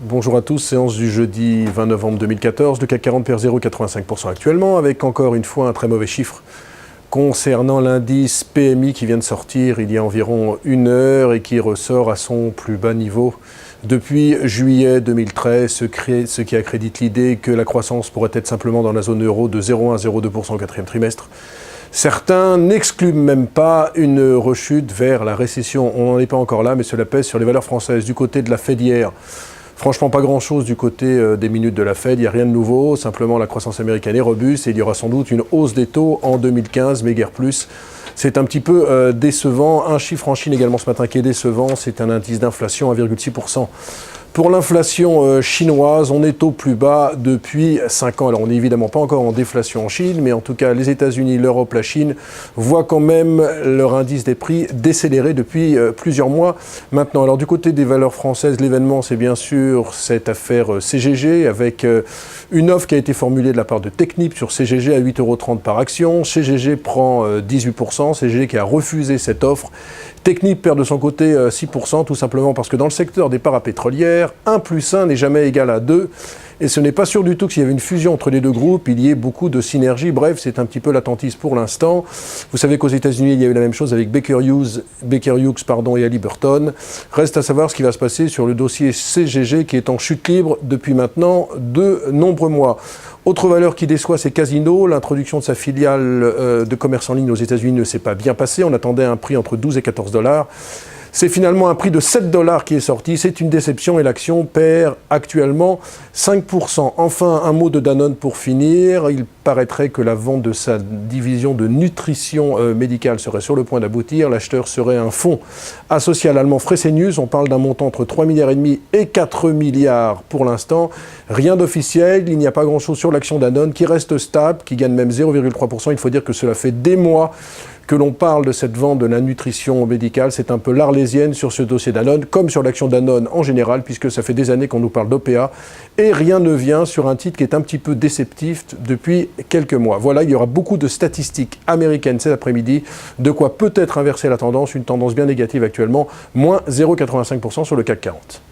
Bonjour à tous, séance du jeudi 20 novembre 2014. Le CAC 40 perd 0,85% actuellement, avec encore une fois un très mauvais chiffre concernant l'indice PMI qui vient de sortir il y a environ une heure et qui ressort à son plus bas niveau depuis juillet 2013, ce qui accrédite l'idée que la croissance pourrait être simplement dans la zone euro de 0,1 à 0,2% au quatrième trimestre. Certains n'excluent même pas une rechute vers la récession. On n'en est pas encore là, mais cela pèse sur les valeurs françaises. Du côté de la Fed hier, franchement, pas grand-chose du côté des minutes de la Fed. Il n'y a rien de nouveau. Simplement, la croissance américaine est robuste et il y aura sans doute une hausse des taux en 2015, mais guère plus. C'est un petit peu décevant. Un chiffre en Chine également ce matin qui est décevant, c'est un indice d'inflation à 1,6%. Pour l'inflation chinoise, on est au plus bas depuis 5 ans. Alors on n'est évidemment pas encore en déflation en Chine, mais en tout cas les États-Unis, l'Europe, la Chine voient quand même leur indice des prix décélérer depuis plusieurs mois maintenant. Alors du côté des valeurs françaises, l'événement c'est bien sûr cette affaire CGG avec une offre qui a été formulée de la part de Technip sur CGG à 8,30 € par action. CGG prend 18%, CGG qui a refusé cette offre. Technip perd de son côté 6%, tout simplement parce que dans le secteur des parapétrolières, 1 plus 1 n'est jamais égal à 2. Et ce n'est pas sûr du tout que s'il y avait une fusion entre les deux groupes, il y ait beaucoup de synergie. Bref, c'est un petit peu l'attentisme pour l'instant. Vous savez qu'aux États-Unis, il y a eu la même chose avec Baker Hughes et Halliburton. Reste à savoir ce qui va se passer sur le dossier CGG qui est en chute libre depuis maintenant de nombreux mois. Autre valeur qui déçoit, c'est Casino. L'introduction de sa filiale de commerce en ligne aux États-Unis ne s'est pas bien passée. On attendait un prix entre 12 et 14 $. C'est finalement un prix de 7 $ qui est sorti. C'est une déception et l'action perd actuellement 5%. Enfin, un mot de Danone pour finir. Il paraîtrait que la vente de sa division de nutrition médicale serait sur le point d'aboutir. L'acheteur serait un fonds associé à l'allemand Fresenius. On parle d'un montant entre 3,5 milliards et 4 milliards pour l'instant. Rien d'officiel. Il n'y a pas grand-chose sur l'action Danone qui reste stable, qui gagne même 0,3%. Il faut dire que cela fait des mois que l'on parle de cette vente de la nutrition médicale. C'est un peu l'arlésienne sur ce dossier Danone, comme sur l'action Danone en général, puisque ça fait des années qu'on nous parle d'OPA, et rien ne vient sur un titre qui est un petit peu déceptif depuis quelques mois. Voilà, il y aura beaucoup de statistiques américaines cet après-midi, de quoi peut-être inverser la tendance, une tendance bien négative actuellement, moins 0,85% sur le CAC 40.